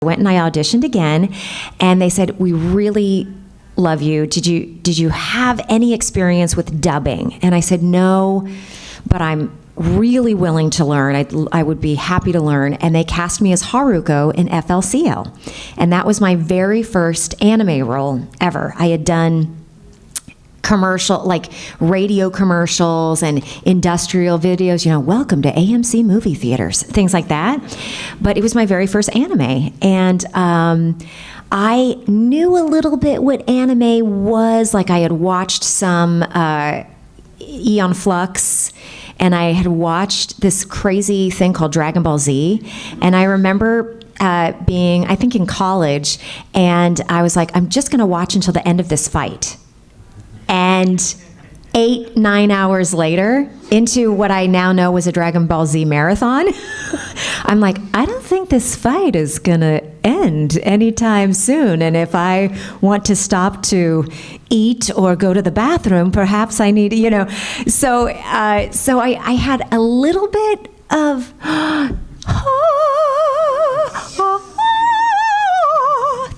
I went and I auditioned again, and they said, we really love you. Did you have any experience with dubbing? And I said, no, but I'm really willing to learn. I would be happy to learn. And they cast me as Haruko in FLCL. And that was my very first anime role ever. I had done radio commercials and industrial videos, welcome to AMC movie theaters, things like that. But it was my very first anime. And I knew a little bit what anime was. Like, I had watched some Aeon Flux, and I had watched this crazy thing called Dragon Ball Z. And I remember being, I think, in college, and I was like, I'm just going to watch until the end of this fight. And 8-9 hours later, into what I now know was a Dragon Ball Z marathon, I'm like, I don't think this fight is gonna end anytime soon. And if I want to stop to eat or go to the bathroom, perhaps I need, So I had a little bit of,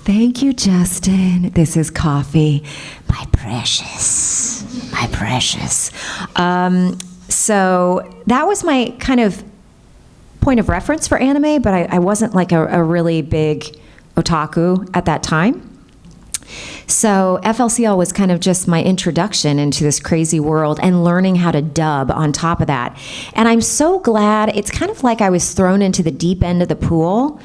thank you, Justin. This is coffee. My precious. My precious. So that was my kind of point of reference for anime, but I wasn't like a really big otaku at that time. So FLCL was kind of just my introduction into this crazy world and learning how to dub on top of that. And I'm so glad. It's kind of like I was thrown into the deep end of the pool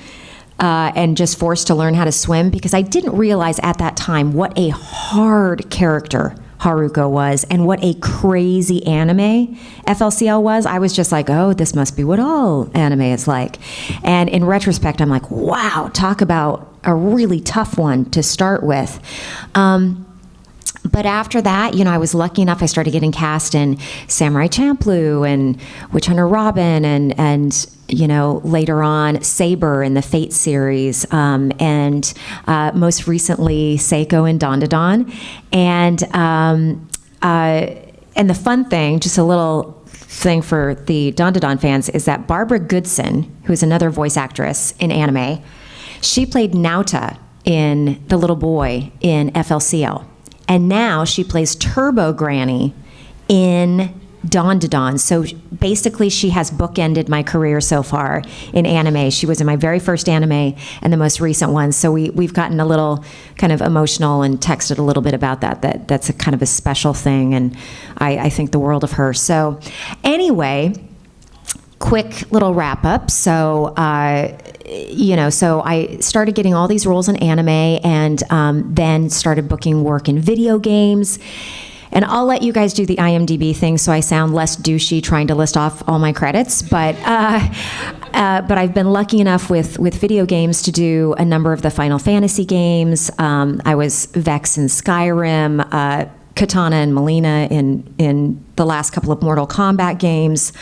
and just forced to learn how to swim, because I didn't realize at that time what a hard character Haruko was and what a crazy anime FLCL was. I was just like, oh, this must be what all anime is like. And in retrospect, I'm like, wow, talk about a really tough one to start with. But after that, I was lucky enough, I started getting cast in Samurai Champloo and Witch Hunter Robin and later on Saber in the Fate series, and most recently Seiko in Dandadan. And the fun thing, just a little thing for the Dandadan fans, is that Barbara Goodson, who is another voice actress in anime, she played Nauta in The Little Boy in FLCL. And now she plays Turbo Granny in Dandadan. So basically she has bookended my career so far in anime. She was in my very first anime and the most recent one. So we've gotten a little kind of emotional and texted a little bit about that's a kind of a special thing. And I think the world of her. So anyway, quick little wrap up. So, so I started getting all these roles in anime, and then started booking work in video games. And I'll let you guys do the IMDb thing so I sound less douchey trying to list off all my credits. But I've been lucky enough with video games to do a number of the Final Fantasy games. I was Vex in Skyrim, Katana and Melina in the last couple of Mortal Kombat games.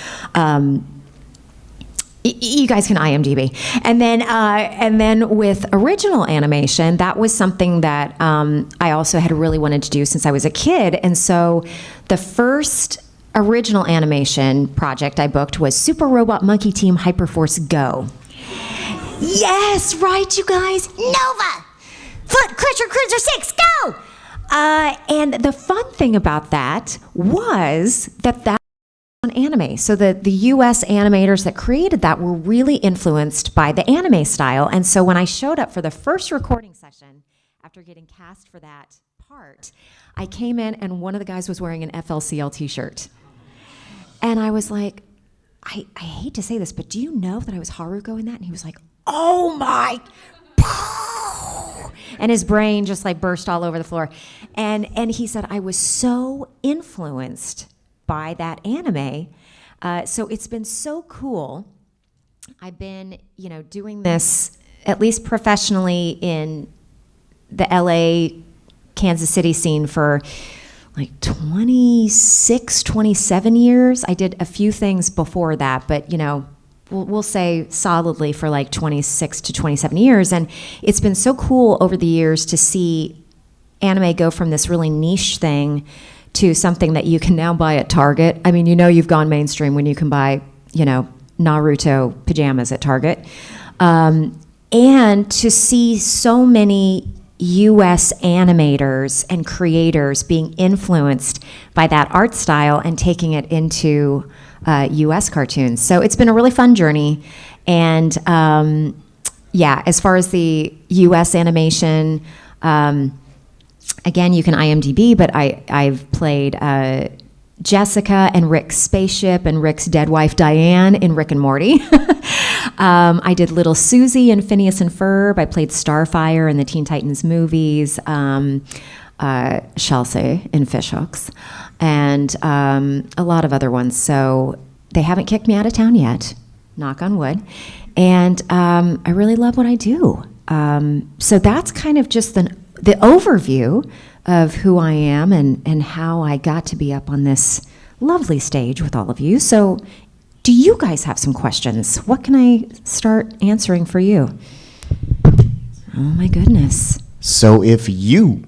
You guys can IMDb. And then with original animation, that was something that I also had really wanted to do since I was a kid. And so the first original animation project I booked was Super Robot Monkey Team Hyperforce Go. Yes, right, you guys. Nova! Foot Crusher Cruiser 6, go! And the fun thing about that was that on anime. So the US animators that created that were really influenced by the anime style. And so when I showed up for the first recording session after getting cast for that part, I came in and one of the guys was wearing an FLCL t-shirt. And I was like, I hate to say this, but do you know that I was Haruko in that? And he was like, oh my, and his brain just like burst all over the floor. And he said, I was so influenced by that anime. So it's been so cool. I've been, doing this at least professionally in the LA, Kansas City scene for like 26, 27 years. I did a few things before that, but we'll say solidly for like 26 to 27 years. And it's been so cool over the years to see anime go from this really niche thing to something that you can now buy at Target. I mean, you've gone mainstream when you can buy, Naruto pajamas at Target. and to see so many US animators and creators being influenced by that art style and taking it into US cartoons. So it's been a really fun journey. And yeah, as far as the US animation, again, you can IMDb, but I've played Jessica and Rick's spaceship and Rick's dead wife Diane in Rick and Morty. I did Little Susie in Phineas and Ferb. I played Starfire in the Teen Titans movies, Chelsea in Fishhooks, and a lot of other ones. So they haven't kicked me out of town yet, knock on wood. And I really love what I do. So that's kind of just the overview of who I am and how I got to be up on this lovely stage with all of you. So do you guys have some questions? What can I start answering for you? Oh my goodness. So if you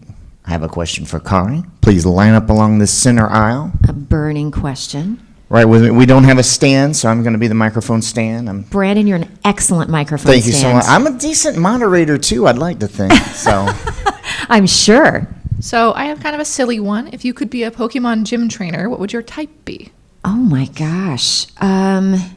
have a question for Kari, please line up along the center aisle. A burning question. Right with me. We don't have a stand, so I'm going to be the microphone stand. Brandon, you're an excellent microphone stand. Thank you so much. I'm a decent moderator too, I'd like to think. So I'm sure. So I have kind of a silly one. If you could be a Pokemon gym trainer, what would your type be? Oh my gosh. I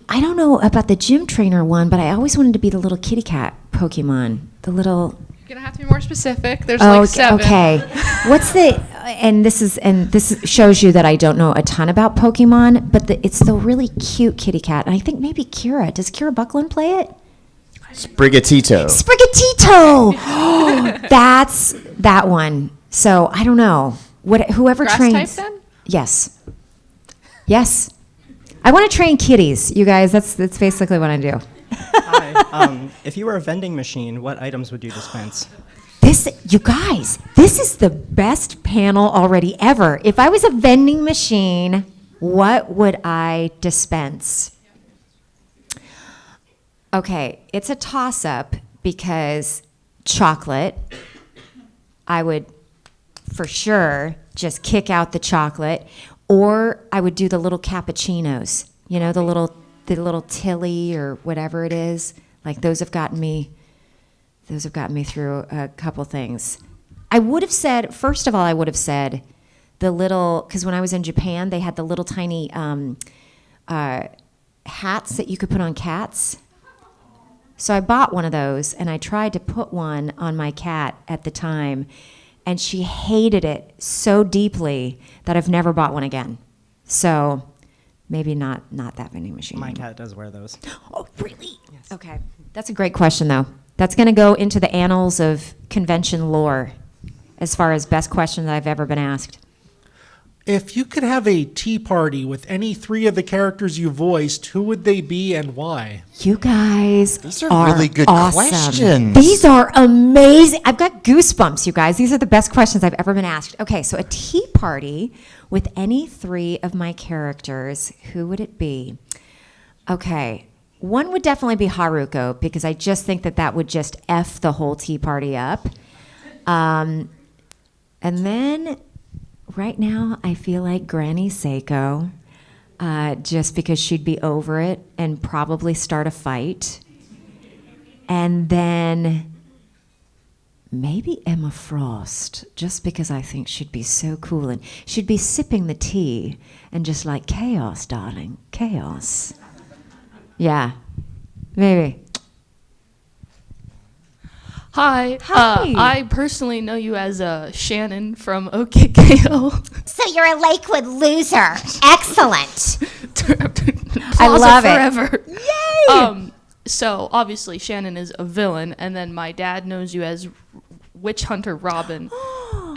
don't know about the gym trainer one, but I always wanted to be the little kitty cat Pokemon. The little. You're gonna have to be more specific. There's like 7. Okay. What's the? And this shows you that I don't know a ton about Pokemon, but it's the really cute kitty cat, and I think maybe Kira. Does Kira Buckland play it? Sprigatito. Sprigatito. That's that one. So I don't know. Whoever Grass trains. type then? Yes. Yes. I want to train kitties, you guys. That's basically what I do. Hi. If you were a vending machine, what items would you dispense? You guys, this is the best panel already ever. If I was a vending machine, what would I dispense? Okay, it's a toss-up because chocolate, I would for sure just kick out the chocolate, or I would do the little cappuccinos. You know, the little Tilly or whatever it is. Like those have gotten me through a couple things. I would have said the little, because when I was in Japan, they had the little tiny hats that you could put on cats. So I bought one of those, and I tried to put one on my cat at the time, and she hated it so deeply that I've never bought one again. So maybe not that vending machine. My cat does wear those. Oh, really? Yes. Okay. That's a great question, though. That's going to go into the annals of convention lore as far as best question that I've ever been asked. If you could have a tea party with any 3 of the characters you voiced, who would they be and why? You guys These are really good awesome. questions. These are amazing. I've got goosebumps, you guys. These are the best questions I've ever been asked. Okay, so a tea party with any 3 of my characters, who would it be? Okay, one would definitely be Haruko, because I just think that would just F the whole tea party up. And then right now, I feel like Granny Seiko, just because she'd be over it and probably start a fight. And then maybe Emma Frost, just because I think she'd be so cool. And she'd be sipping the tea and just like, chaos, darling, chaos. Yeah, maybe. Hi. Hi. I personally know you as Shannon from OKKO. So you're a Lakewood loser. Excellent. I love it. Forever. Yay! So obviously Shannon is a villain, and then my dad knows you as Witch Hunter Robin.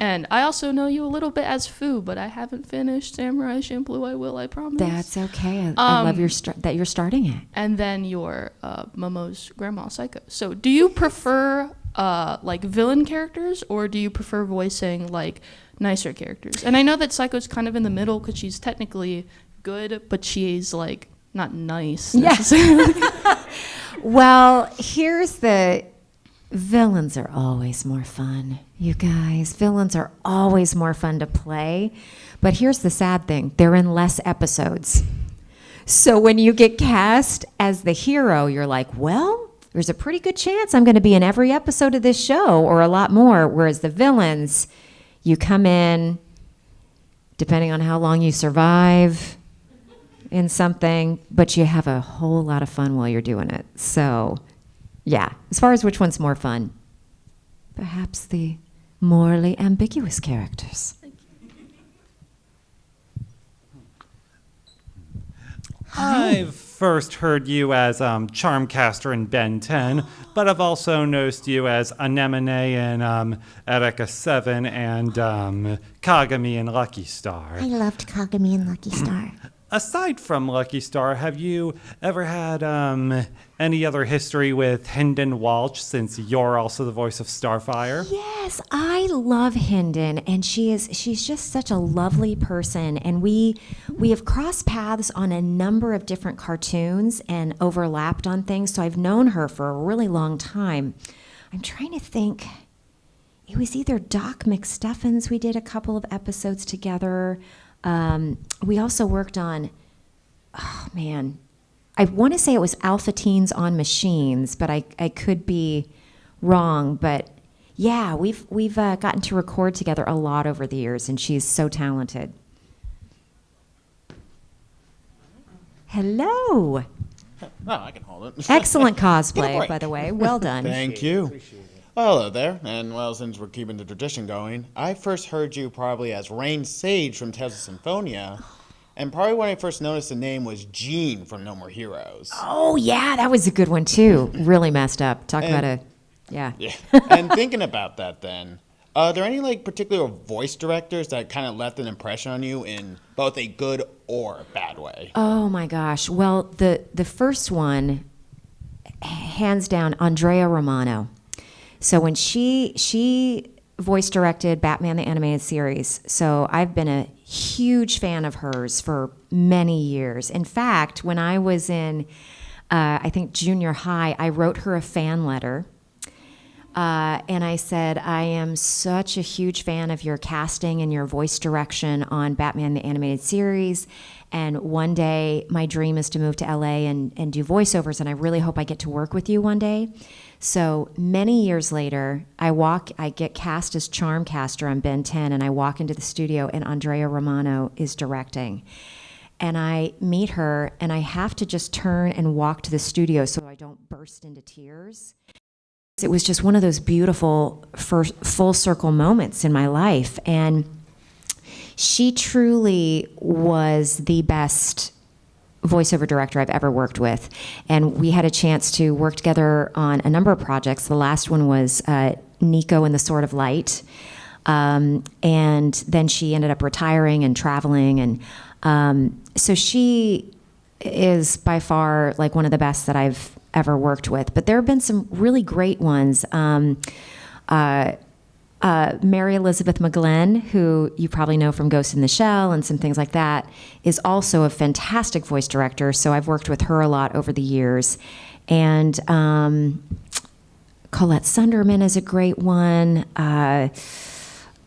And I also know you a little bit as Fu, but I haven't finished Samurai Champloo. I will, I promise. That's okay. I love that you're starting it. And then you're Momo's grandma, Seiko. So do you prefer like villain characters, or do you prefer voicing like nicer characters? And I know that Seiko's kind of in the middle because she's technically good, but she's like not nice necessarily. Well, here's the... Villains are always more fun, you guys. Villains are always more fun to play. But here's the sad thing. They're in less episodes. So when you get cast as the hero, you're like, well, there's a pretty good chance I'm going to be in every episode of this show or a lot more. Whereas the villains, you come in, depending on how long you survive in something, but you have a whole lot of fun while you're doing it. So, yeah, as far as which one's more fun, perhaps the morally ambiguous characters. I've first heard you as Charmcaster in Ben 10, but I've also noticed you as Anemone in Erika 7 and Kagami in Lucky Star. I loved Kagami and Lucky Star. Aside from Lucky Star, have you ever had any other history with Hendon Walsh, since you're also the voice of Starfire? Yes, I love Hendon, and she's just such a lovely person. And we have crossed paths on a number of different cartoons and overlapped on things. So I've known her for a really long time. I'm trying to think. It was either Doc McStuffins. We did a couple of episodes together. We also worked on, oh man, I want to say it was Alpha Teens on Machines, but I could be wrong. But yeah, we've gotten to record together a lot over the years, and she's so talented. Hello. Oh, I can hold it. Excellent cosplay, by the way. Well done. Thank you. Well, hello there. And well, since we're keeping the tradition going, I first heard you probably as Rain Sage from Tales of Symphonia. And probably when I first noticed the name was Jean from No More Heroes. Oh, yeah, that was a good one, too. Really messed up. Talk about a, yeah. And thinking about that then, are there any like particular voice directors that kind of left an impression on you in both a good or bad way? Oh, my gosh. Well, the first one, hands down, Andrea Romano. So when she voice directed Batman the Animated Series, so I've been a huge fan of hers for many years. In fact, when I was in, I think, junior high, I wrote her a fan letter. And I said, I am such a huge fan of your casting and your voice direction on Batman the Animated Series. And one day, my dream is to move to LA and do voiceovers, and I really hope I get to work with you one day. So many years later, I get cast as Charmcaster on Ben 10, and I walk into the studio, and Andrea Romano is directing. And I meet her, and I have to just turn and walk to the studio so I don't burst into tears. It was just one of those beautiful full circle moments in my life. And she truly was the best voiceover director I've ever worked with. And we had a chance to work together on a number of projects. The last one was Nico and the Sword of Light. And then she ended up retiring and traveling. And so she is by far like one of the best that I've ever worked with. But there have been some really great ones. Mary Elizabeth McGlynn, who you probably know from Ghost in the Shell and some things like that, is also a fantastic voice director. So I've worked with her a lot over the years. And Colette Sunderman is a great one. I'm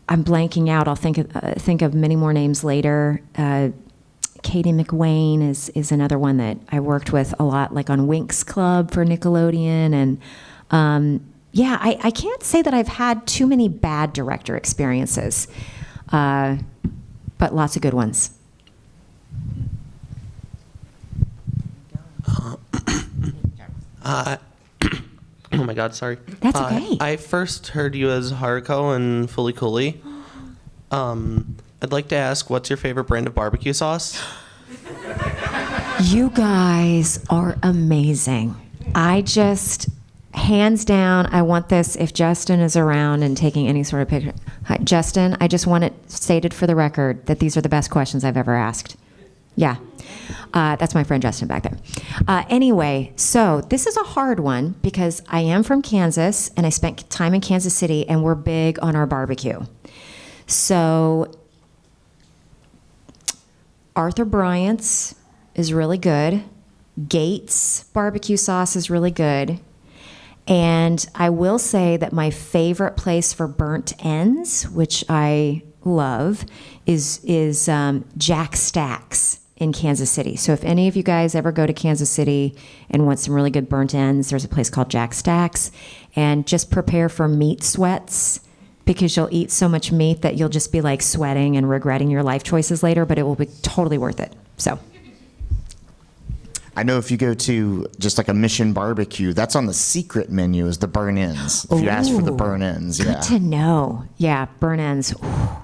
blanking out. I'll think of many more names later. Katie McWayne is another one that I worked with a lot, like on Winx Club for Nickelodeon. And yeah, I can't say that I've had too many bad director experiences, but lots of good ones. Oh my God, sorry. That's okay. I first heard you as Haruko in Fully Cooley. I'd like to ask, what's your favorite brand of barbecue sauce? You guys are amazing. I just, hands down, I want this, if Justin is around and taking any sort of picture. Hi, Justin, I just want it stated for the record that these are the best questions I've ever asked. Yeah. That's my friend Justin back there. Anyway, so this is a hard one because I am from Kansas and I spent time in Kansas City and we're big on our barbecue. So Arthur Bryant's is really good. Gates barbecue sauce is really good. And I will say that my favorite place for burnt ends, which I love, is Jack Stack's in Kansas City. So if any of you guys ever go to Kansas City and want some really good burnt ends, there's a place called Jack Stack's. And just prepare for meat sweats, because you'll eat so much meat that you'll just be like sweating and regretting your life choices later, but it will be totally worth it. So. I know if you go to just like a Mission Barbecue, that's on the secret menu is the burn ends. If you ask for the burn ends, Good yeah. to know. Yeah, burn ends. Ooh,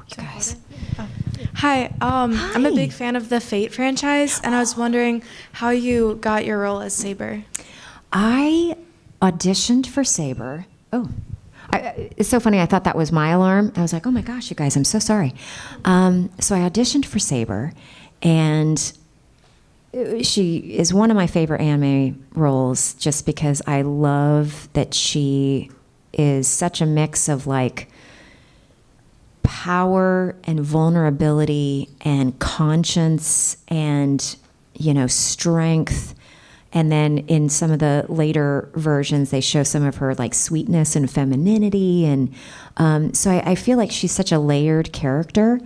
you guys. Hi, I'm a big fan of the Fate franchise, and I was wondering how you got your role as Saber. I auditioned for Saber. It's so funny. I thought that was my alarm. I was like, oh my gosh, you guys, I'm so sorry. So I auditioned for Saber, and she is one of my favorite anime roles just because I love that she is such a mix of like power and vulnerability and conscience and, you know, strength. And then in some of the later versions, they show some of her like sweetness and femininity. And so I feel like she's such a layered character.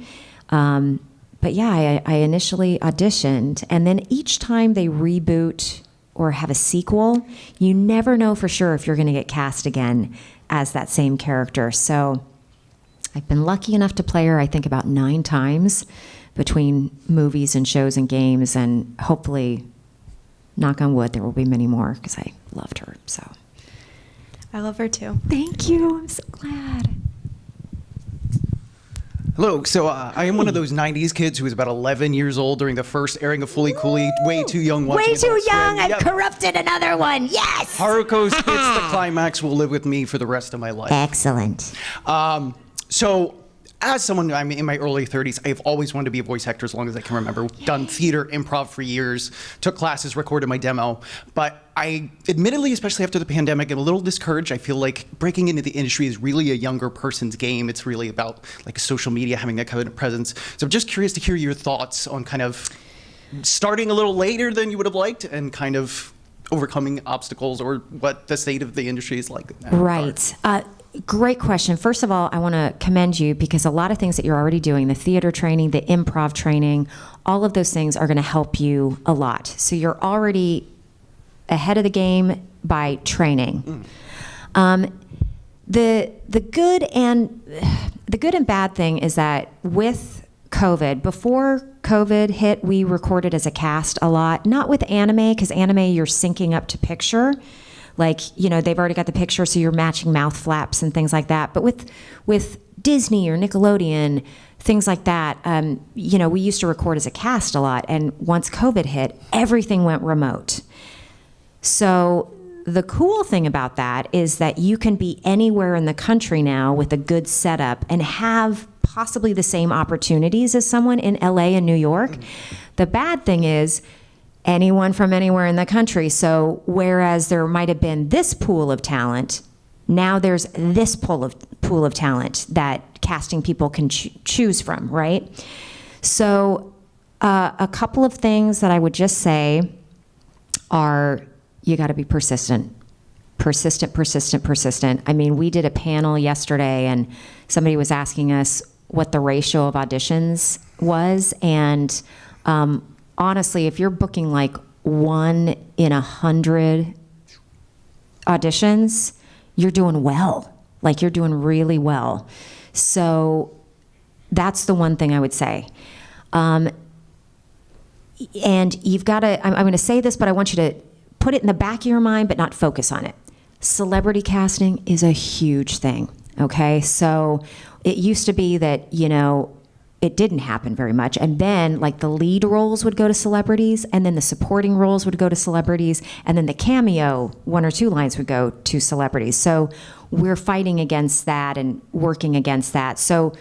But yeah, I initially auditioned, and then each time they reboot or have a sequel, you never know for sure if you're going to get cast again as that same character. So I've been lucky enough to play her, I think, about 9 times between movies and shows and games, and hopefully, knock on wood, there will be many more because I loved her. So I love her too. Thank you. I'm so glad. Hello. So I am one of those 90s kids who was about 11 years old during the first airing of Fully Cooley. Way too young. Way watching too Adult young. Swim. I've Yep. corrupted another one. Yes. Haruko's hits the climax will live with me for the rest of my life. Excellent. So as someone, I'm in my early 30s, I've always wanted to be a voice actor as long as I can remember. Done theater, improv for years, took classes, recorded my demo. But I, admittedly, especially after the pandemic, am a little discouraged. I feel like breaking into the industry is really a younger person's game. It's really about like social media, having that kind of presence. So I'm just curious to hear your thoughts on kind of starting a little later than you would have liked and kind of overcoming obstacles or what the state of the industry is like. in that regard. Right. Great question. First of all, I want to commend you because a lot of things that you're already doing, the theater training, the improv training, all of those things are going to help you a lot. So you're already ahead of the game by training. The good and bad thing is that with COVID, before COVID hit, we recorded as a cast a lot, not with anime, because anime you're syncing up to picture. Like, you know, they've already got the picture, so you're matching mouth flaps and things like that. But with Disney or Nickelodeon, things like that, you know, we used to record as a cast a lot. And once COVID hit, everything went remote. So the cool thing about that is that you can be anywhere in the country now with a good setup and have possibly the same opportunities as someone in LA and New York. The bad thing is anyone from anywhere in the country. So whereas there might have been this pool of talent, now there's this pool of talent that casting people can choose from, right? So a couple of things that I would just say are you got to be persistent. Persistent. I mean, we did a panel yesterday and somebody was asking us what the ratio of auditions was. And honestly, if you're booking like 1 in 100 auditions, you're doing well. Like you're doing really well. So that's the one thing I would say. And you've got to, I'm going to say this, but I want you to put it in the back of your mind, but not focus on it. Celebrity casting is a huge thing, okay? So it used to be that, you know, it didn't happen very much. And then like the lead roles would go to celebrities, and then the supporting roles would go to celebrities, and then the cameo, 1 or 2 lines would go to celebrities. So we're fighting against that and working against that. So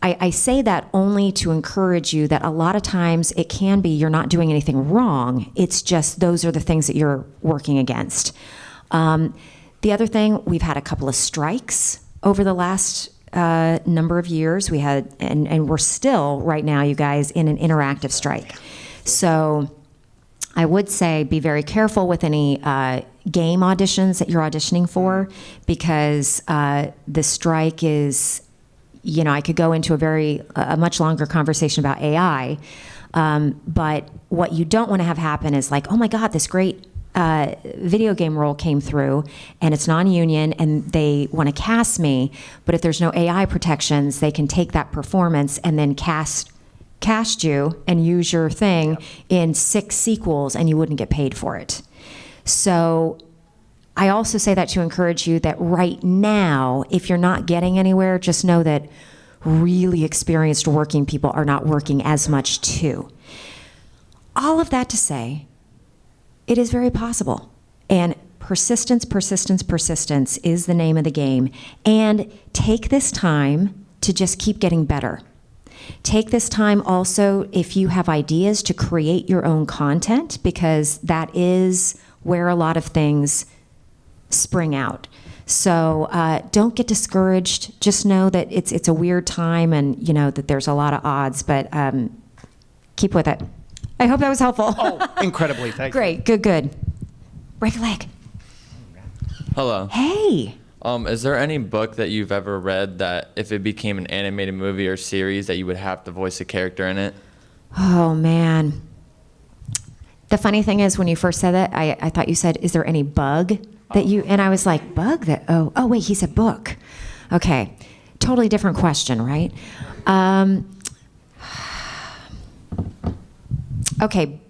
I say that only to encourage you that a lot of times it can be you're not doing anything wrong. It's just those are the things that you're working against. The other thing, we've had a couple of strikes over the last number of years. We had, and we're still right now, you guys, in an interactive strike. So I would say be very careful with any game auditions that you're auditioning for, because the strike is, you know, I could go into a much longer conversation about AI, But what you don't want to have happen is like, oh my God, this great video game role came through and it's non-union and they want to cast me, but if there's no AI protections, they can take that performance and then cast you and use your thing in 6 sequels and you wouldn't get paid for it. So I also say that to encourage you that right now, if you're not getting anywhere, just know that really experienced working people are not working as much too. All of that to say, it is very possible. And persistence, persistence, persistence is the name of the game. And take this time to just keep getting better. Take this time also, if you have ideas, to create your own content, because that is where a lot of things spring out. So don't get discouraged. Just know that it's a weird time and you know that there's a lot of odds, but keep with it. I hope that was helpful. Oh, incredibly. Thank you. Great, good. Break a leg. Hello. Hey. Is there any book that you've ever read that if it became an animated movie or series that you would have to voice a character in it? Oh, man. The funny thing is when you first said that, I thought you said, is there any bug that you, and I was like, bug that, oh wait, he said book. Okay, totally different question, right? Okay,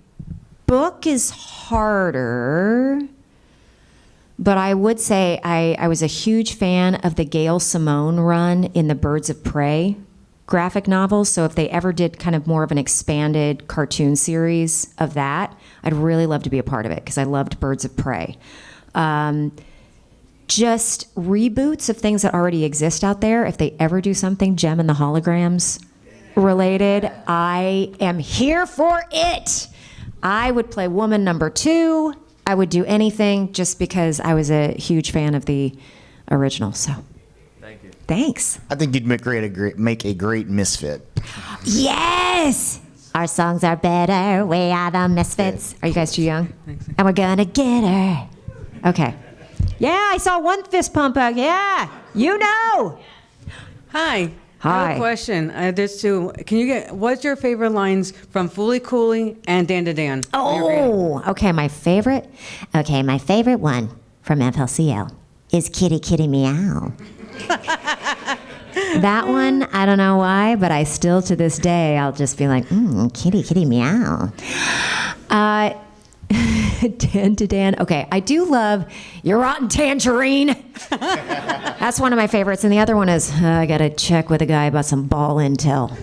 book is harder, but I would say I was a huge fan of the Gail Simone run in the Birds of Prey graphic novels. So if they ever did kind of more of an expanded cartoon series of that, I'd really love to be a part of it because I loved Birds of Prey. Just reboots of things that already exist out there. If they ever do something Gem and the Holograms related, I am here for it. I would play woman number 2. I would do anything just because I was a huge fan of the original. So, thank you. Thanks. I think you'd make a great misfit. Yes. Our songs are better. We are the misfits. Are you guys too young? And we're gonna get her. Okay. Yeah, I saw one fist pump out. Yeah, you know. Hi. Hi. I have a question. There's 2. What's your favorite lines from Fooly Cooly and Dandadan? Oh, okay, my favorite one from FLCL is Kitty Kitty Meow. That one, I don't know why, but I still to this day, I'll just be like, Kitty Kitty Meow. Dan. Okay, I do love Your Rotten Tangerine. That's one of my favorites. And the other one is, I got to check with a guy about some ball intel.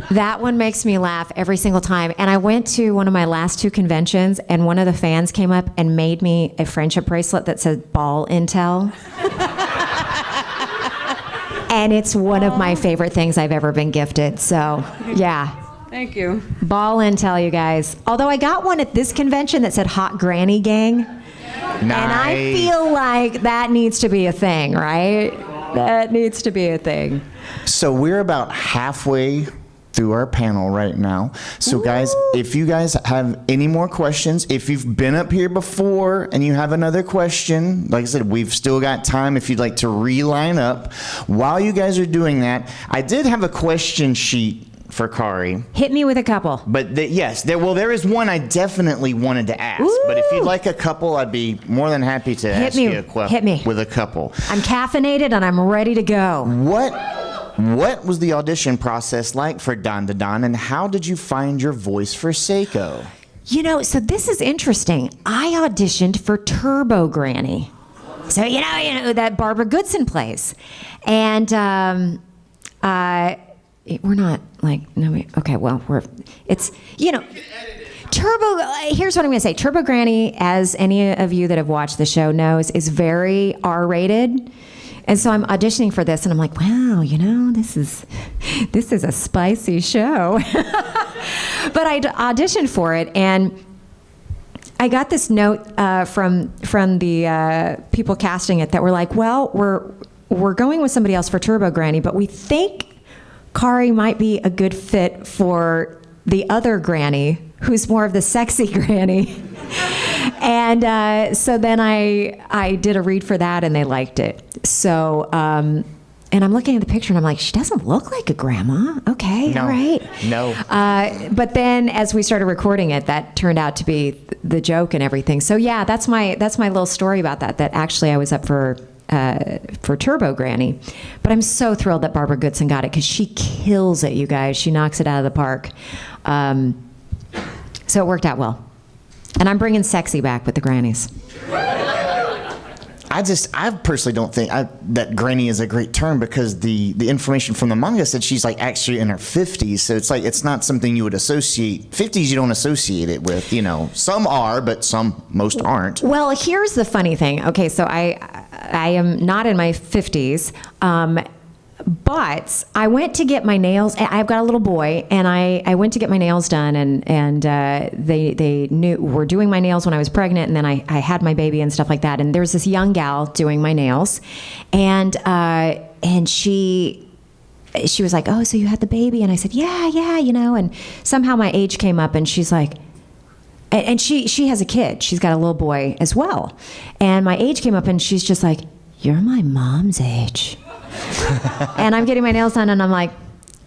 That one makes me laugh every single time. And I went to one of my last 2 conventions, and one of the fans came up and made me a friendship bracelet that said ball intel. And it's one of my favorite things I've ever been gifted. So, yeah. Thank you. Ball intel, you guys. Although I got one at this convention that said Hot Granny Gang. Nice. And I feel like that needs to be a thing, right? That needs to be a thing. So we're about halfway through our panel right now. So guys, if you guys have any more questions, if you've been up here before and you have another question, like I said, we've still got time if you'd like to re-line up. While you guys are doing that, I did have a question sheet for Kari. Hit me with a couple. But there is one I definitely wanted to ask. Ooh. But if you'd like a couple, I'd be more than happy to ask you a question. Hit me with a couple. I'm caffeinated and I'm ready to go. What was the audition process like for Dandadan, and how did you find your voice for Seiko? You know, so this is interesting. I auditioned for Turbo Granny. So you know that Barbara Goodson plays, and we're not like it's Turbo. Here's what I'm going to say. Turbo Granny, as any of you that have watched the show knows, is very R-rated. And so I'm auditioning for this, and I'm like, wow, this is a spicy show. But I auditioned for it, and I got this note from the people casting it that were like, well, we're going with somebody else for Turbo Granny, but we think Kari might be a good fit for the other Granny, who's more of the sexy Granny. And so then I did a read for that, and they liked it. So, and And I'm looking at the picture and I'm like, she doesn't look like a grandma. Okay, No. all right. No. But then as we started recording it, that turned out to be the joke and everything. So yeah, that's my little story about that actually I was up for Turbo Granny. But I'm so thrilled that Barbara Goodson got it because she kills it, you guys. She knocks it out of the park. So it worked out well. And I'm bringing sexy back with the grannies. I personally don't think that granny is a great term because the information from the manga said she's like actually in her 50s. So it's like, it's not something you would associate. 50s, you don't associate it with, some are, but most aren't. Well, here's the funny thing. Okay, so I am not in my 50s, but I went to get my nails. I've got a little boy, and I went to get my nails done, and they were doing my nails when I was pregnant, and then I had my baby and stuff like that. And there was this young gal doing my nails, and she was like, "Oh, so you had the baby?" And I said, "Yeah, And somehow my age came up, and she's like. And she has a kid. She's got a little boy as well. And my age came up, and she's just like, "You're my mom's age." And I'm getting my nails done, and I'm like,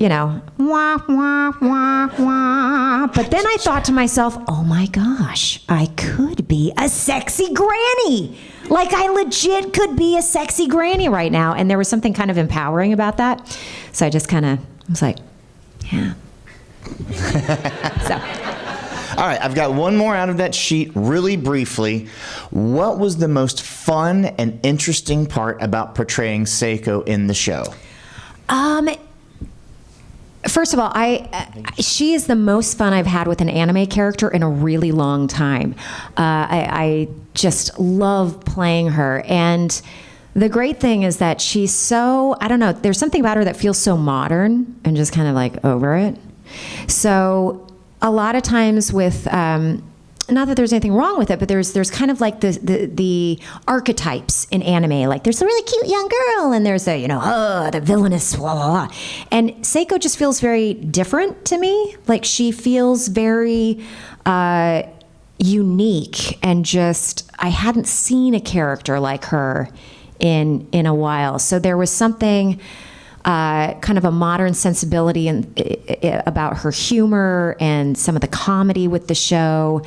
wah, wah, wah, wah. But then I thought to myself, oh my gosh, I could be a sexy granny. Like, I legit could be a sexy granny right now. And there was something kind of empowering about that. So I just kind of was like, yeah. So. All right, I've got one more out of that sheet really briefly. What was the most fun and interesting part about portraying Seiko in the show? First of all, she is the most fun I've had with an anime character in a really long time. I just love playing her. And the great thing is that she's so, I don't know, there's something about her that feels so modern and just kind of like over it. So a lot of times with, not that there's anything wrong with it, but there's kind of like the archetypes in anime. Like there's a really cute young girl, and there's the villainous, blah, blah, blah. And Seiko just feels very different to me. Like she feels very unique, and just, I hadn't seen a character like her in a while. So there was something kind of a modern sensibility about her humor and some of the comedy with the show.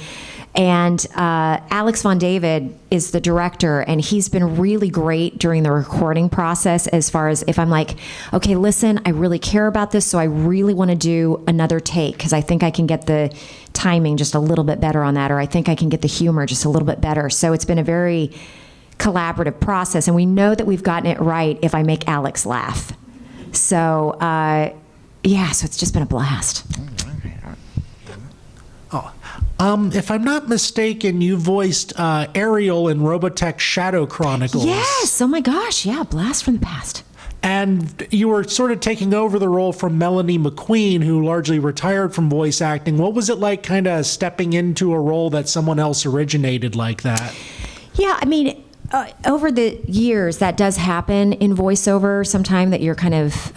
And Alex Von David is the director, and he's been really great during the recording process as far as if I'm like, okay, listen, I really care about this, so I really want to do another take because I think I can get the timing just a little bit better on that, or I think I can get the humor just a little bit better. So it's been a very collaborative process, and we know that we've gotten it right if I make Alex laugh. So, so it's just been a blast. If I'm not mistaken, you voiced Ariel in Robotech Shadow Chronicles. Yes, oh my gosh, yeah, blast from the past. And you were sort of taking over the role from Melanie McQueen, who largely retired from voice acting. What was it like kind of stepping into a role that someone else originated like that? Yeah, I mean, over the years, that does happen in voiceover sometime, that you're kind of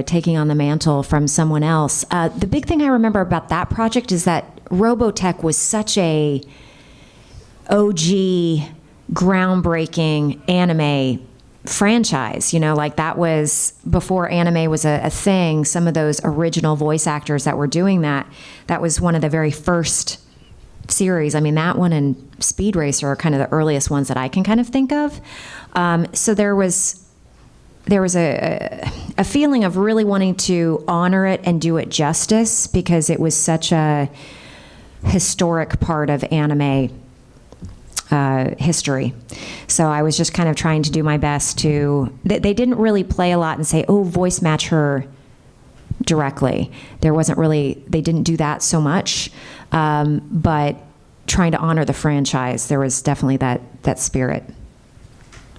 taking on the mantle from someone else. The big thing I remember about that project is that Robotech was such a OG, groundbreaking anime franchise. Like that was before anime was a thing. Some of those original voice actors that were doing that was one of the very first series. I mean, that one and Speed Racer are kind of the earliest ones that I can kind of think of. So there was a feeling of really wanting to honor it and do it justice because it was such a historic part of anime history. So I was just kind of trying to do my best to. They didn't really play a lot and say, "Oh, voice match her directly." There wasn't really. They didn't do that so much. But trying to honor the franchise, there was definitely that spirit.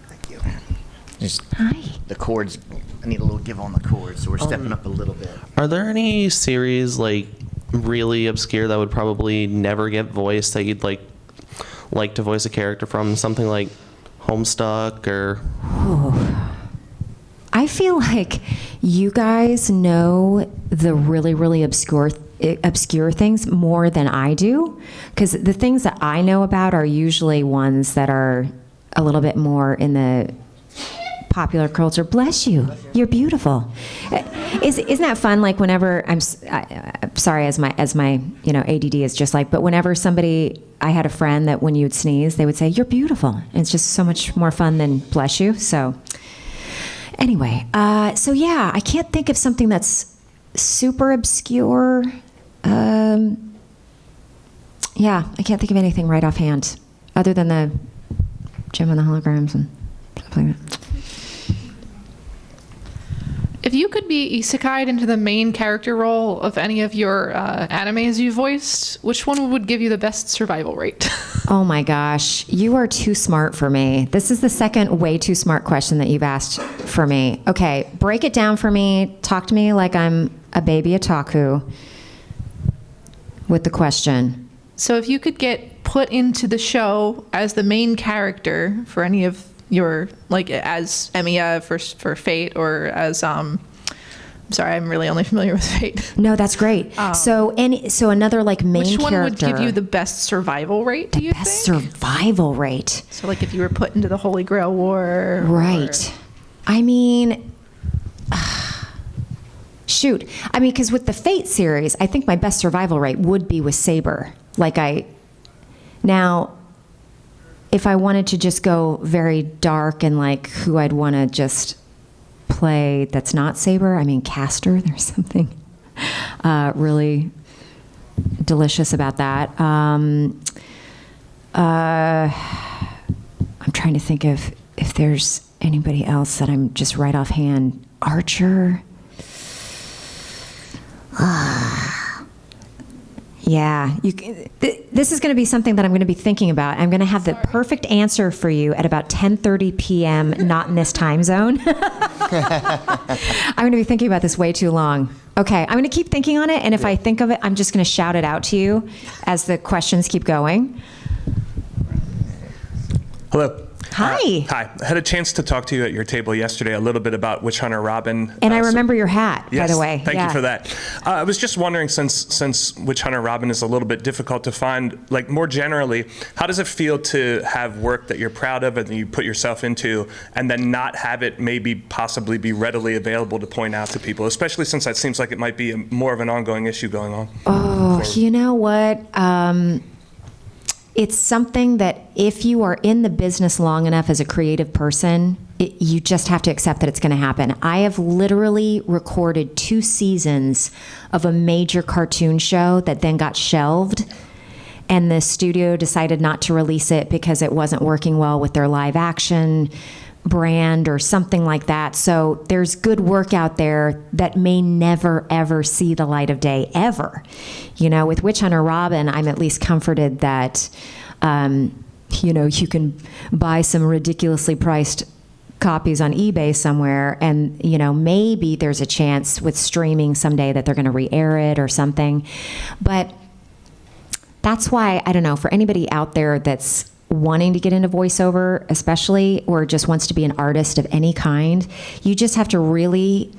Thank you. Hi. The chords, I need a little give on the chords, so we're stepping up a little bit. Are there any series like really obscure that would probably never get voiced that you'd like to voice a character from? Something like Homestuck or... I feel like you guys know the really, really obscure things more than I do, because the things that I know about are usually ones that are a little bit more in the popular culture. Bless you. You're beautiful. Isn't that fun? Like whenever I'm sorry, as my ADD is just like, but whenever I had a friend that when you would sneeze, they would say, "You're beautiful." And it's just so much more fun than "bless you." So anyway, so yeah, I can't think of something that's super obscure. Yeah, I can't think of anything right offhand, other than the Jim and the Holograms and stuff like that. If you could be isekai'd into the main character role of any of your animes you voiced, which one would give you the best survival rate? Oh my gosh, you are too smart for me. This is the second way too smart question that you've asked for me. Okay, break it down for me. Talk to me like I'm a baby otaku with the question. So if you could get put into the show as the main character for any of your, like as Emiya for Fate, or as I'm sorry, I'm really only familiar with Fate. No, that's great. So another like main which one character. would give you the best survival rate, do you think? Survival rate. So like if you were put into the Holy Grail War. Right. I mean, shoot. I mean, because with the Fate series, I think my best survival rate would be with Saber. Now, if I wanted to just go very dark and like who I'd want to just play that's not Saber, I mean, Castor, there's something really delicious about that. I'm trying to think of if there's anybody else that I'm just right offhand. Archer. Yeah, this is going to be something that I'm going to be thinking about. I'm going to have the perfect answer for you at about 10:30 p.m., not in this time zone. I'm going to be thinking about this way too long. Okay, I'm going to keep thinking on it, and if I think of it, I'm just going to shout it out to you as the questions keep going. Hello. Hi. Hi. I had a chance to talk to you at your table yesterday a little bit about Witch Hunter Robin. And I remember your hat, yes, by the way. Thank you for that. I was just wondering, since Witch Hunter Robin is a little bit difficult to find, like more generally, how does it feel to have work that you're proud of and that you put yourself into, and then not have it possibly be readily available to point out to people, especially since that seems like it might be more of an ongoing issue going on? Oh, you know what? It's something that if you are in the business long enough as a creative person, you just have to accept that it's going to happen. I have literally recorded 2 seasons of a major cartoon show that then got shelved, and the studio decided not to release it because it wasn't working well with their live action brand or something like that. So there's good work out there that may never ever see the light of day ever. You know, with Witch Hunter Robin, I'm at least comforted that you can buy some ridiculously priced copies on eBay somewhere, and maybe there's a chance with streaming someday that they're going to re-air it or something. But that's why, I don't know, for anybody out there that's wanting to get into voiceover especially, or just wants to be an artist of any kind, you just have to really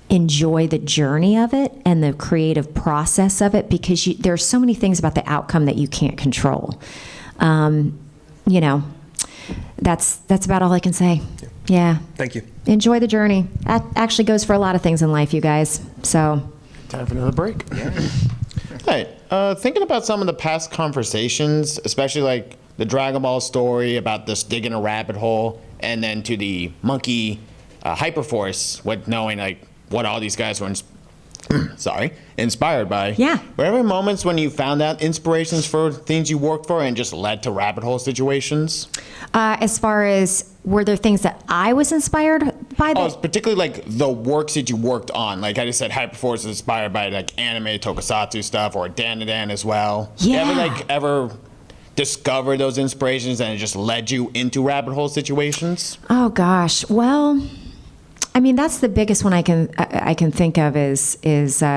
enjoy the journey of it and the creative process of it, because there's so many things about the outcome that you can't control. That's about all I can say. Yeah. Thank you. Enjoy the journey. That actually goes for a lot of things in life, you guys. So time for another break. Hey, thinking about some of the past conversations, especially like the Dragon Ball story about this digging a rabbit hole, and then to the monkey Hyperforce, with knowing like what all these guys were inspired by. Yeah. Were there ever moments when you found out inspirations for things you worked for and just led to rabbit hole situations? As far as, were there things that I was inspired by? Particularly like the works that you worked on. Like I just said, Hyperforce is inspired by like anime, tokusatsu stuff, or Dandadan as well. Yeah. You ever discover those inspirations and it just led you into rabbit hole situations? Oh gosh, well, I mean, that's the biggest one I can think of is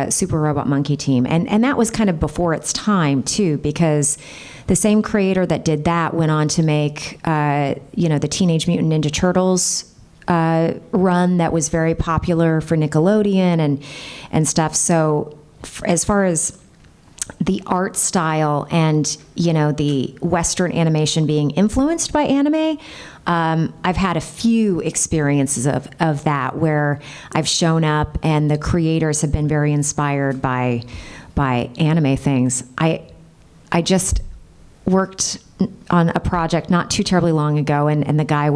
Super Robot Monkey Team, and that was kind of before its time too, because the same creator that did that went on to make the Teenage Mutant Ninja Turtles run that was very popular for Nickelodeon and stuff. So as far as the art style and, the Western animation being influenced by anime, I've had a few experiences of that where I've shown up and the creators have been very inspired by anime things. I just worked on a project not too terribly long ago, and the guy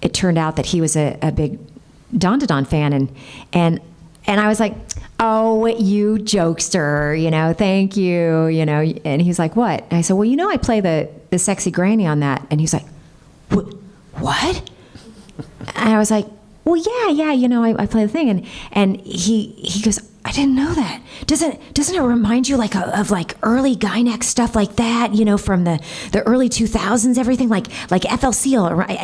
it turned out that he was a big Dandadan fan, and I was like, oh, you jokester, thank you, and he's like, what? And I said, well, I play the sexy granny on that. And he's like, what? And I was like, well, yeah, I play the thing. And he goes, I didn't know that. Doesn't it remind you of early Gynex stuff like that, from the early 2000s, everything like FLC,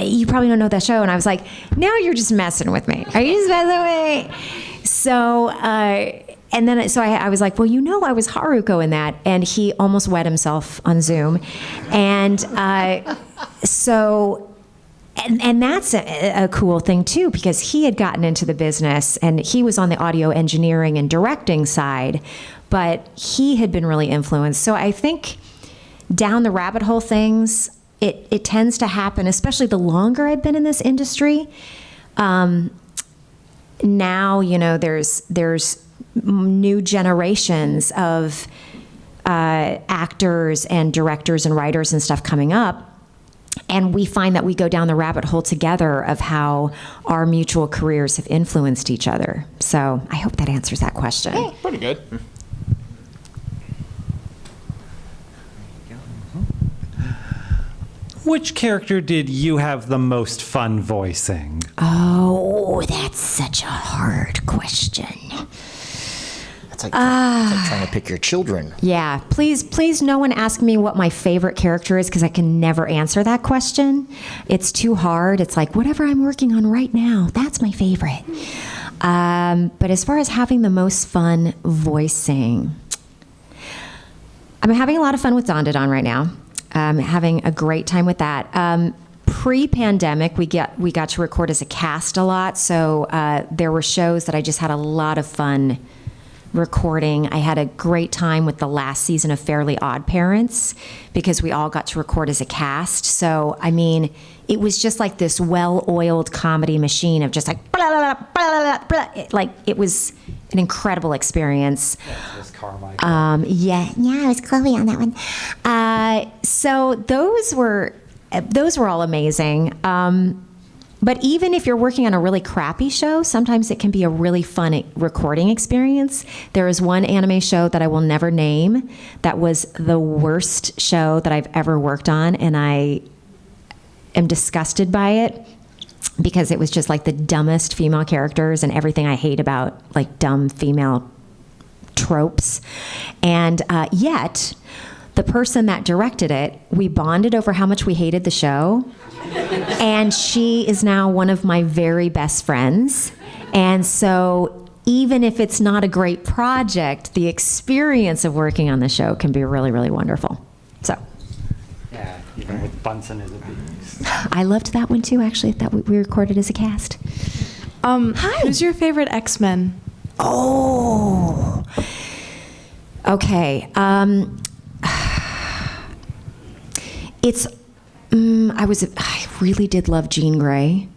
you probably don't know that show. And I was like, now you're just messing with me. Are you just messing with me? So, and then I was like, well, I was Haruko in that. And he almost wet himself on Zoom. And And that's a cool thing too, because he had gotten into the business and he was on the audio engineering and directing side, but he had been really influenced. So I think down the rabbit hole things, it tends to happen, especially the longer I've been in this industry. Now, there's new generations of actors and directors and writers and stuff coming up. And we find that we go down the rabbit hole together of how our mutual careers have influenced each other. So I hope that answers that question. Yeah, pretty good. Which character did you have the most fun voicing? Oh, that's such a hard question. It's like trying to pick your children. Yeah, please no one ask me what my favorite character is, because I can never answer that question. It's too hard. It's like whatever I'm working on right now, that's my favorite. But as far as having the most fun voicing, I'm having a lot of fun with Dandadan right now. Having a great time with that. Pre-pandemic, we got to record as a cast a lot, so there were shows that I just had a lot of fun recording. I had a great time with the last season of Fairly Odd Parents because we all got to record as a cast. So, it was just like this well-oiled comedy machine of just like, blah, blah, blah, blah, blah, blah. It was an incredible experience. Yeah, it was Chloe on that one. So those were all amazing. But even if you're working on a really crappy show, sometimes it can be a really fun recording experience. There is one anime show that I will never name that was the worst show that I've ever worked on, and I am disgusted by it because it was just like the dumbest female characters and everything I hate about like dumb female tropes. And yet, the person that directed it, we bonded over how much we hated the show. And she is now one of my very best friends. And so even if it's not a great project, the experience of working on the show can be really, really wonderful. So. Yeah, even with Bunsen as a beast. I loved that one too, actually, that we recorded as a cast. Hi. Who's your favorite X-Men? Oh. Okay. I really did love Jean Grey,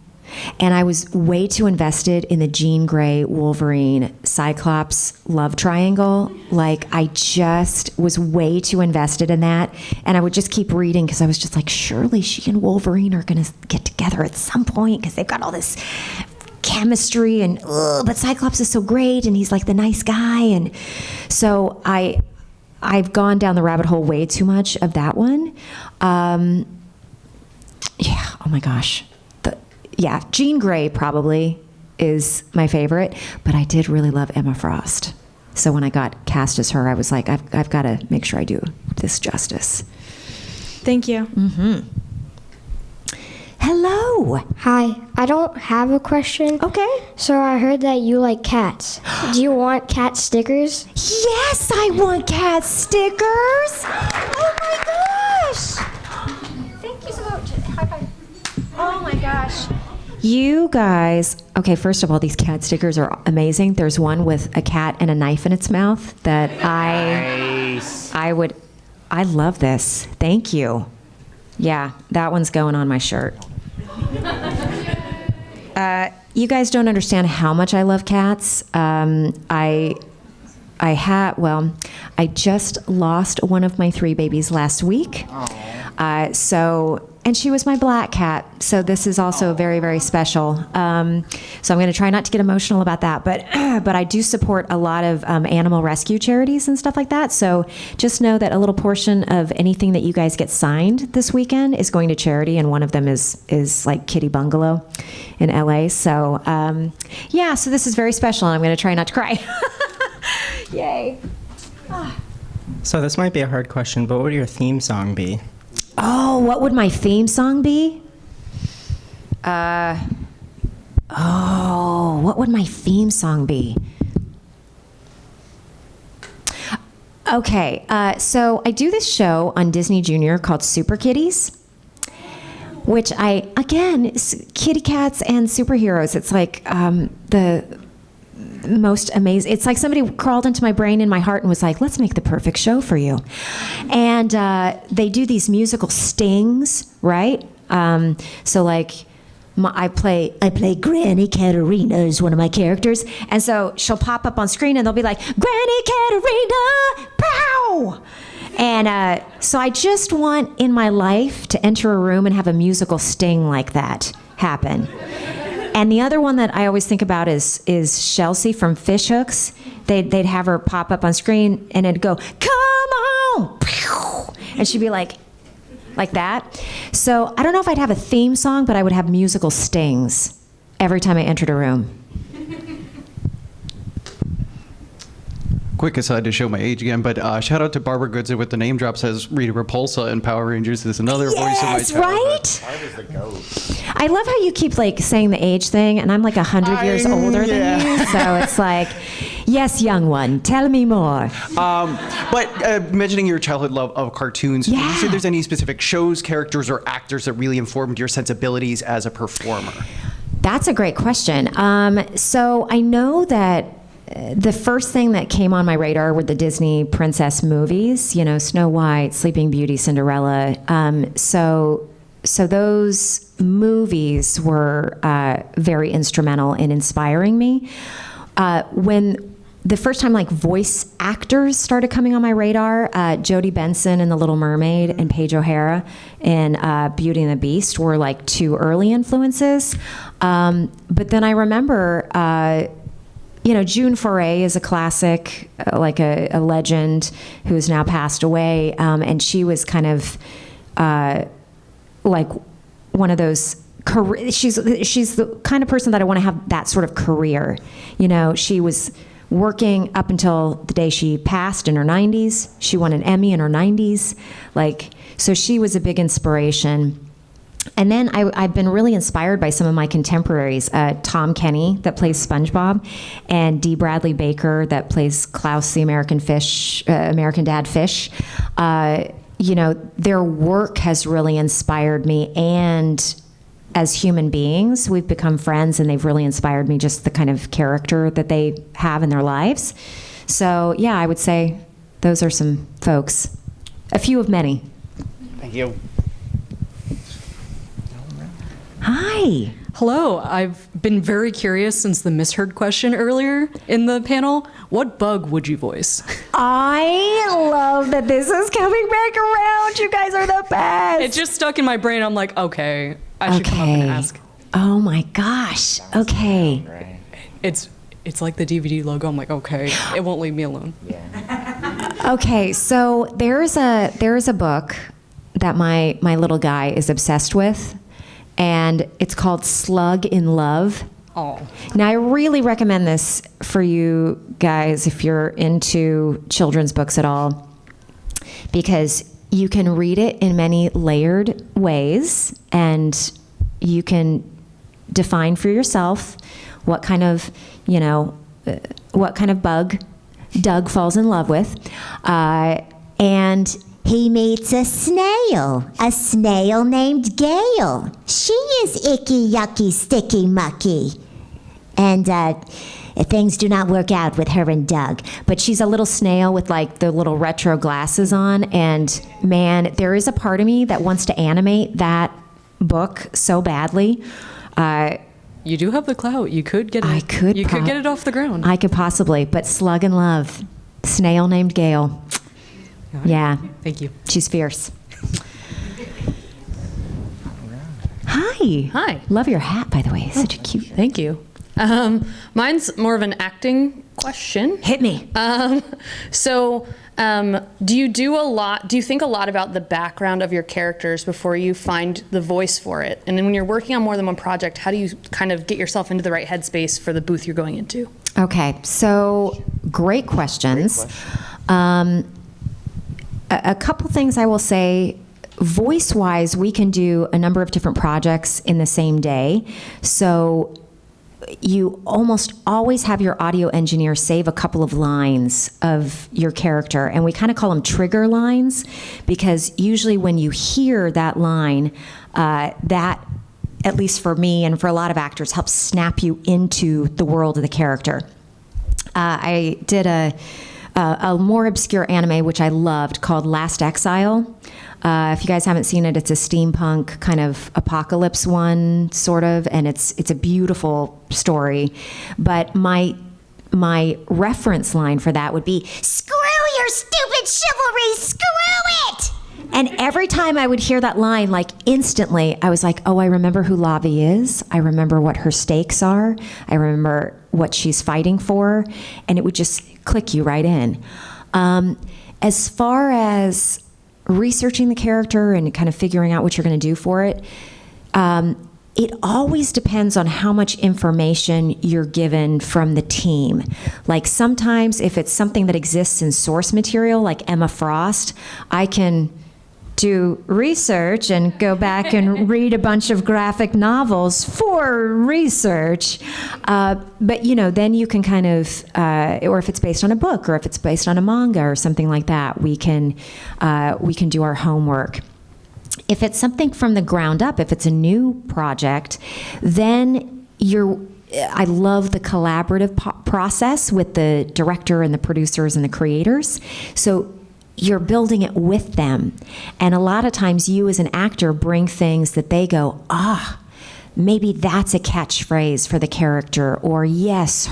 and I was way too invested in the Jean Grey Wolverine Cyclops love triangle. I just was way too invested in that, and I would just keep reading because I was just like, surely she and Wolverine are going to get together at some point because they've got all this chemistry, and but Cyclops is so great, and he's like the nice guy, and so I've gone down the rabbit hole way too much of that one. Yeah, oh my gosh. Jean Grey probably is my favorite, but I did really love Emma Frost. So when I got cast as her, I was like, I've got to make sure I do this justice. Thank you. Mm-hmm. Hello. Hi. I don't have a question. Okay. So I heard that you like cats. Do you want cat stickers? Yes, I want cat stickers. Oh my gosh. Thank you so much. High five. Oh my gosh. You guys, okay, first of all, these cat stickers are amazing. There's one with a cat and a knife in its mouth that I I love this. Thank you. Yeah, that one's going on my shirt. You guys don't understand how much I love cats. I just lost one of my 3 babies last week. And she was my black cat. So this is also very, very special. So I'm going to try not to get emotional about that. But I do support a lot of animal rescue charities and stuff like that. So just know that a little portion of anything that you guys get signed this weekend is going to charity. And one of them is like Kitty Bungalow in LA. So so this is very special. And I'm going to try not to cry. Yay. So this might be a hard question, but what would your theme song be? Oh, what would my theme song be? What would my theme song be? Okay, so I do this show on Disney Junior called Super Kitties, which kitty cats and superheroes. It's like the most amazing. It's like somebody crawled into my brain and my heart and was like, let's make the perfect show for you. And they do these musical stings, right? So like I play Granny Katerina is one of my characters. And so she'll pop up on screen and they'll be like, Granny Katerina, pow! And so I just want in my life to enter a room and have a musical sting like that happen. And the other one that I always think about is Chelsea from Fish Hooks. They'd have her pop up on screen and it'd go, come on! And she'd be like that. So I don't know if I'd have a theme song, but I would have musical stings every time I entered a room. Quick aside to show my age again, but shout out to Barbara Goodson with the name drop, says Rita Repulsa in Power Rangers is another voice of my childhood. Right? Barbra's the goat. I love how you keep like saying the age thing, and I'm like 100 years older than you, so it's like, yes, young one, tell me more. But mentioning your childhood love of cartoons, would you say there's any specific shows, characters, or actors that really informed your sensibilities as a performer? That's a great question. So I know that the first thing that came on my radar were the Disney princess movies, you know, Snow White, Sleeping Beauty, Cinderella. So those movies were very instrumental in inspiring me. When the first time like voice actors started coming on my radar, Jodie Benson in The Little Mermaid and Paige O'Hara in Beauty and the Beast were like 2 early influences. But then I remember June Foray is a classic, like a legend who has now passed away, and she was kind of like one of those. She's the kind of person that I want to have that sort of career. You know, she was working up until the day she passed in her 90s. She won an Emmy in her 90s, so she was a big inspiration. And then I've been really inspired by some of my contemporaries, Tom Kenny, that plays SpongeBob, and Dee Bradley Baker, that plays Klaus, the American Dad Fish. Their work has really inspired me, and as human beings, we've become friends, and they've really inspired me, just the kind of character that they have in their lives. So, yeah, I would say those are some folks. A few of many. Thank you. Hi. Hello. I've been very curious since the misheard question earlier in the panel. What bug would you voice? I love that this is coming back around. You guys are the best. It just stuck in my brain. I'm like, okay, I should come up and ask. Oh my gosh. Okay. It's like the DVD logo. I'm like, okay, it won't leave me alone. Okay, so there's a book that my little guy is obsessed with, and it's called Slug in Love. Oh. Now, I really recommend this for you guys if you're into children's books at all, because you can read it in many layered ways, and you can define for yourself what kind of bug Doug falls in love with. And he meets a snail named Gail. She is icky, yucky, sticky, mucky. And things do not work out with her and Doug. But she's a little snail with like the little retro glasses on. And man, there is a part of me that wants to animate that book so badly. You do have the clout. You could get it. You could get it off the ground. I could possibly, but Slug and Love, snail named Gail. Yeah. Thank you. She's fierce. Hi. Hi. Love your hat, by the way. Such a cute. Thank you. Mine's more of an acting question. Hit me. Do you think a lot about the background of your characters before you find the voice for it? And then when you're working on more than one project, how do you kind of get yourself into the right headspace for the booth you're going into? Okay, so great questions. A couple things I will say. Voice-wise, we can do a number of different projects in the same day. So you almost always have your audio engineer save a couple of lines of your character, and we kind of call them trigger lines, because usually when you hear that line, that, at least for me and for a lot of actors, helps snap you into the world of the character. I did a more obscure anime, which I loved, called Last Exile. If you guys haven't seen it, it's a steampunk kind of apocalypse one, sort of, and it's a beautiful story. But my reference line for that would be, "Screw your stupid chivalry, screw it!" And every time I would hear that line, like instantly, I was like, oh, I remember who Lavi is. I remember what her stakes are. I remember what she's fighting for. And it would just click you right in. As far as researching the character and kind of figuring out what you're going to do for it, it always depends on how much information you're given from the team. Like sometimes if it's something that exists in source material, like Emma Frost, I can do research and go back and read a bunch of graphic novels for research. But then you can kind of, or if it's based on a book, or if it's based on a manga or something like that, we can do our homework. If it's something from the ground up, if it's a new project, then I love the collaborative process with the director and the producers and the creators. So you're building it with them. And a lot of times you as an actor bring things that they go, maybe that's a catchphrase for the character, or yes,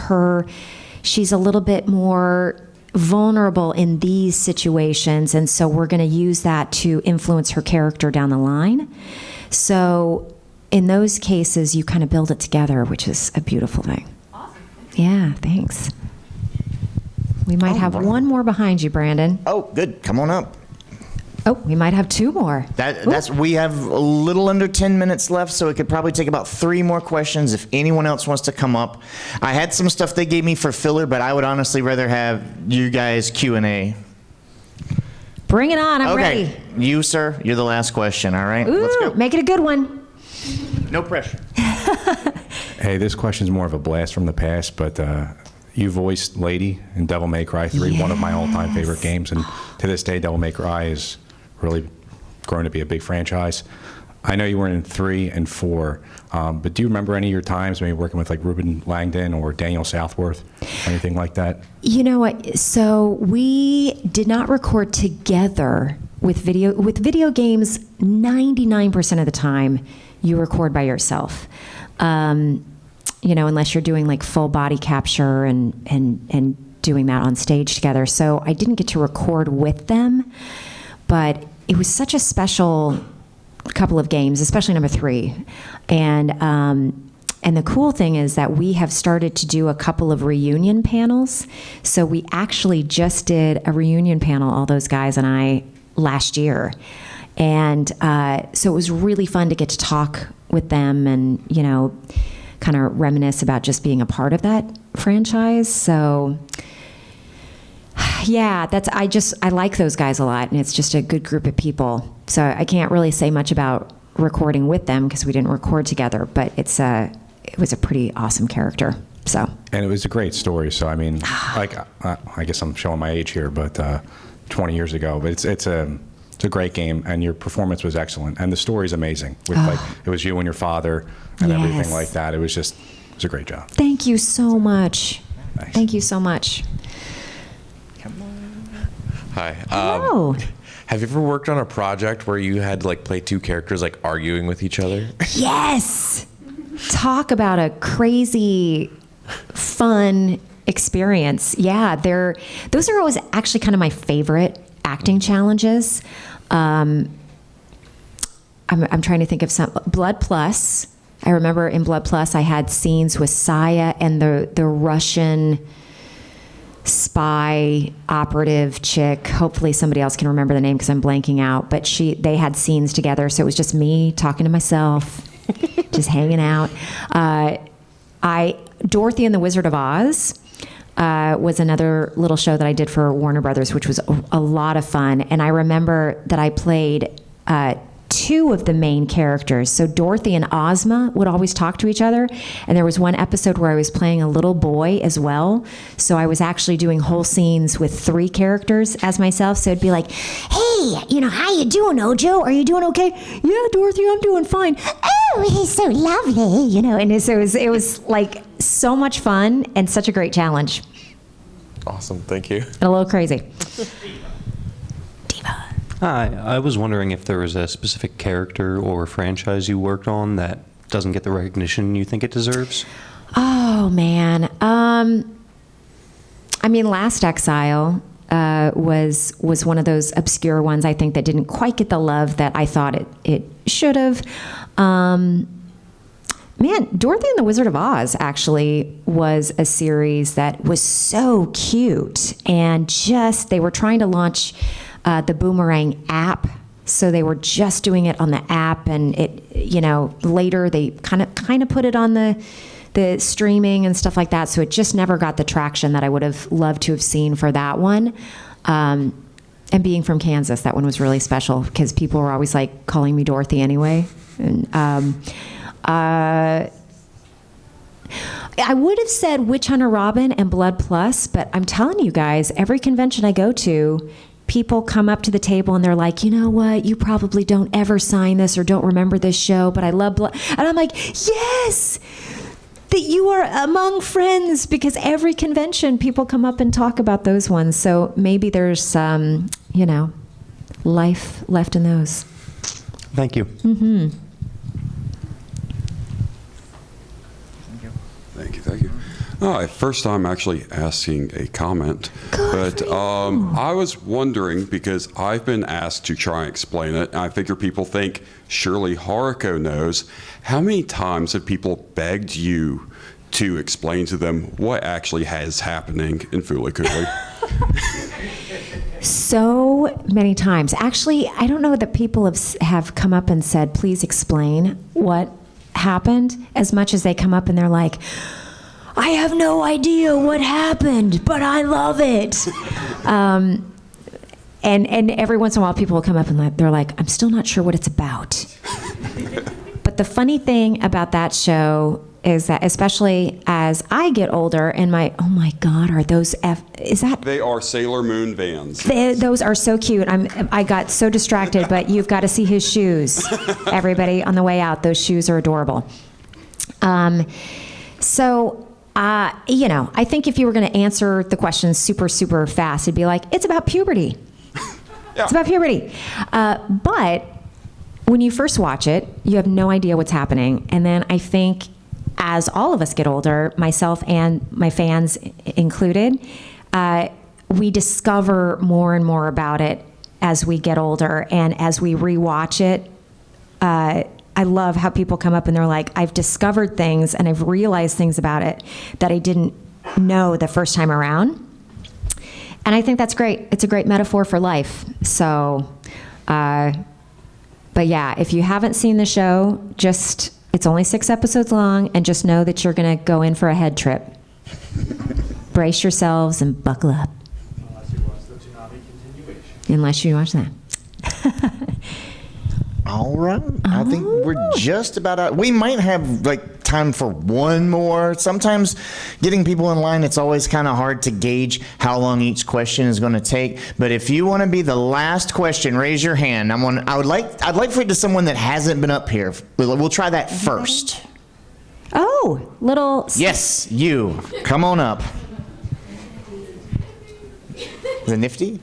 she's a little bit more vulnerable in these situations, and so we're going to use that to influence her character down the line. So in those cases, you kind of build it together, which is a beautiful thing. Awesome. Yeah, thanks. We might have one more behind you, Brandon. Oh, good. Come on up. Oh, we might have two more. We have a little under 10 minutes left, so it could probably take about 3 more questions if anyone else wants to come up. I had some stuff they gave me for filler, but I would honestly rather have you guys Q&A. Bring it on. I'm ready. Okay. You, sir, you're the last question, all right? Ooh, let's go. Make it a good one. No pressure. Hey, this question's more of a blast from the past, but you voiced Lady in Devil May Cry 3, one of my all-time favorite games, and to this day, Devil May Cry is really grown to be a big franchise. I know you weren't in 3 and 4, but do you remember any of your times maybe working with like Ruben Langdon or Daniel Southworth, anything like that? You know what? So we did not record together with video. With video games, 99% of the time, you record by yourself. Unless you're doing like full body capture and doing that on stage together. So I didn't get to record with them, but it was such a special couple of games, especially number 3. And the cool thing is that we have started to do a couple of reunion panels. So we actually just did a reunion panel, all those guys and I, last year. And so it was really fun to get to talk with them and, kind of reminisce about just being a part of that franchise. So yeah, I like those guys a lot, and it's just a good group of people. So I can't really say much about recording with them because we didn't record together, but it was a pretty awesome character. So. And it was a great story. So I mean, like I guess I'm showing my age here, but 20 years ago, but it's a great game, and your performance was excellent, and the story's amazing. With it was you and your father and everything like that. It was a great job. Thank you so much. Thank you so much. Hi. Hello. Have you ever worked on a project where you had to like play two characters like arguing with each other? Yes. Talk about a crazy, fun experience. Yeah, those are always actually kind of my favorite acting challenges. I'm trying to think of some. Blood Plus. I remember in Blood Plus, I had scenes with Saya and the Russian spy operative chick. Hopefully somebody else can remember the name because I'm blanking out. But they had scenes together, so it was just me talking to myself, just hanging out. Dorothy and the Wizard of Oz was another little show that I did for Warner Brothers, which was a lot of fun. And I remember that I played two of the main characters. So Dorothy and Ozma would always talk to each other. And there was one episode where I was playing a little boy as well. So I was actually doing whole scenes with three characters as myself. So it'd be like, Hey, how you doing, Ojo? Are you doing okay? yeah, Dorothy, I'm doing fine. Oh, he's so lovely. And so it was like so much fun and such a great challenge. Awesome. Thank you. And a little crazy. Hi, I was wondering if there was a specific character or franchise you worked on that doesn't get the recognition you think it deserves? Oh, man. Last Exile was one of those obscure ones, I think, that didn't quite get the love that I thought it should have. Dorothy and the Wizard of Oz actually was a series that was so cute, and they were trying to launch the Boomerang app, so they were just doing it on the app, and later they kind of put it on the streaming and stuff like that, so it just never got the traction that I would have loved to have seen for that one. And being from Kansas, that one was really special because people were always like calling me Dorothy anyway. And I would have said Witch Hunter Robin and Blood Plus, but I'm telling you guys, every convention I go to, people come up to the table and they're like, you know what, you probably don't ever sign this or don't remember this show, but I love Blood. And I'm like, yes, that you are among friends, because every convention people come up and talk about those ones. So maybe there's, life left in those. Thank you. Mm-hmm. Thank you. First time actually asking a comment. But I was wondering, because I've been asked to try and explain it, and I figure people think surely Haruko knows. How many times have people begged you to explain to them what actually is happening in Fooly Cooly? So many times. Actually, I don't know that people have come up and said, please explain what happened, as much as they come up and they're like, I have no idea what happened, but I love it. And every once in a while, people will come up and they're like, I'm still not sure what it's about. But the funny thing about that show is that, especially as I get older, and oh my God, are those They are Sailor Moon Vans. Those are so cute. I got so distracted, but you've got to see his shoes. Everybody on the way out, those shoes are adorable. I think if you were going to answer the question super, super fast, it'd be like, it's about puberty. Yeah. It's about puberty. But when you first watch it, you have no idea what's happening. And then I think as all of us get older, myself and my fans included, we discover more and more about it as we get older. And as we rewatch it, I love how people come up and they're like, I've discovered things and I've realized things about it that I didn't know the first time around. And I think that's great. It's a great metaphor for life. So, but yeah, if you haven't seen the show, it's only 6 episodes long, and just know that you're going to go in for a head trip. Brace yourselves and buckle up. Unless you watch that. All right. I think we're just about out. We might have time for one more. Sometimes getting people in line, it's always kind of hard to gauge how long each question is going to take. But if you want to be the last question, raise your hand. I'd like for it to someone that hasn't been up here. We'll try that first. Oh, little. Yes, you. Come on up. The nifty?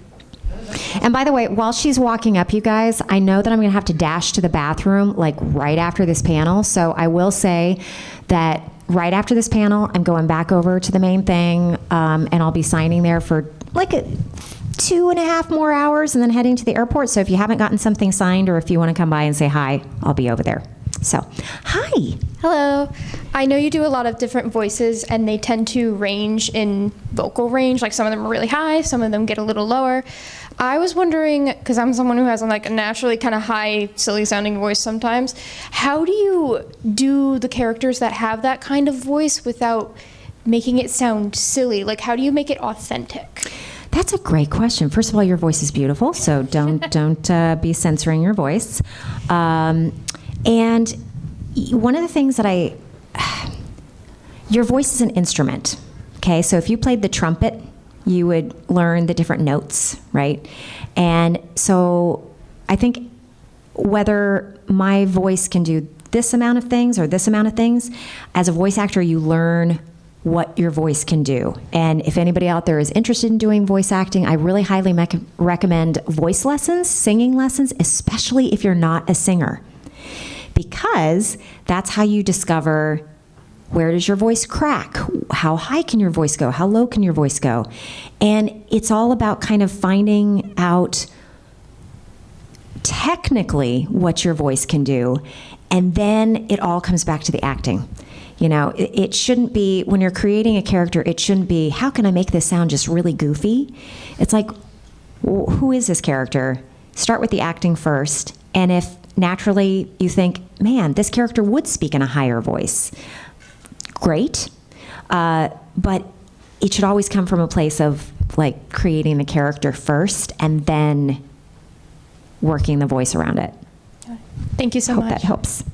And by the way, while she's walking up, you guys, I know that I'm going to have to dash to the bathroom like right after this panel. So I will say that right after this panel, I'm going back over to the main thing, and I'll be signing there for like 2.5 more hours and then heading to the airport. So if you haven't gotten something signed or if you want to come by and say hi, I'll be over there. So, hi. Hello. I know you do a lot of different voices and they tend to range in vocal range. Like some of them are really high, some of them get a little lower. I was wondering, because I'm someone who has like a naturally kind of high, silly sounding voice sometimes, how do you do the characters that have that kind of voice without making it sound silly? Like how do you make it authentic? That's a great question. First of all, your voice is beautiful, so don't be censoring your voice. And one of the things that your voice is an instrument, okay? So if you played the trumpet, you would learn the different notes, right? And so I think whether my voice can do this amount of things or this amount of things, as a voice actor, you learn what your voice can do. And if anybody out there is interested in doing voice acting, I really highly recommend voice lessons, singing lessons, especially if you're not a singer. Because that's how you discover where does your voice crack? How high can your voice go? How low can your voice go? And it's all about kind of finding out technically what your voice can do. And then it all comes back to the acting. You know, it shouldn't be, when you're creating a character, it shouldn't be, how can I make this sound just really goofy? It's like, who is this character? Start with the acting first. And if naturally you think, man, this character would speak in a higher voice, great. But it should always come from a place of like creating the character first and then working the voice around it. Thank you so much. Hope that helps.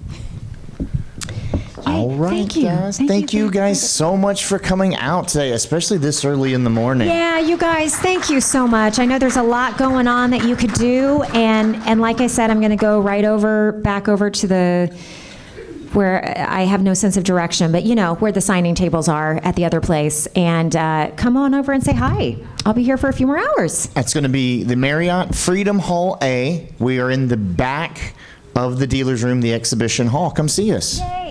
All right, thank you. guys. Thank you guys so much for coming out today, especially this early in the morning. Yeah, you guys, thank you so much. I know there's a lot going on that you could do, and like I said, I'm going to go back over to where I have no sense of direction, but you know, where the signing tables are at the other place, and come on over and say hi. I'll be here for a few more hours. That's going to be the Marriott Freedom Hall A. We are in the back of the dealer's room, the exhibition hall. Come see us. Yay.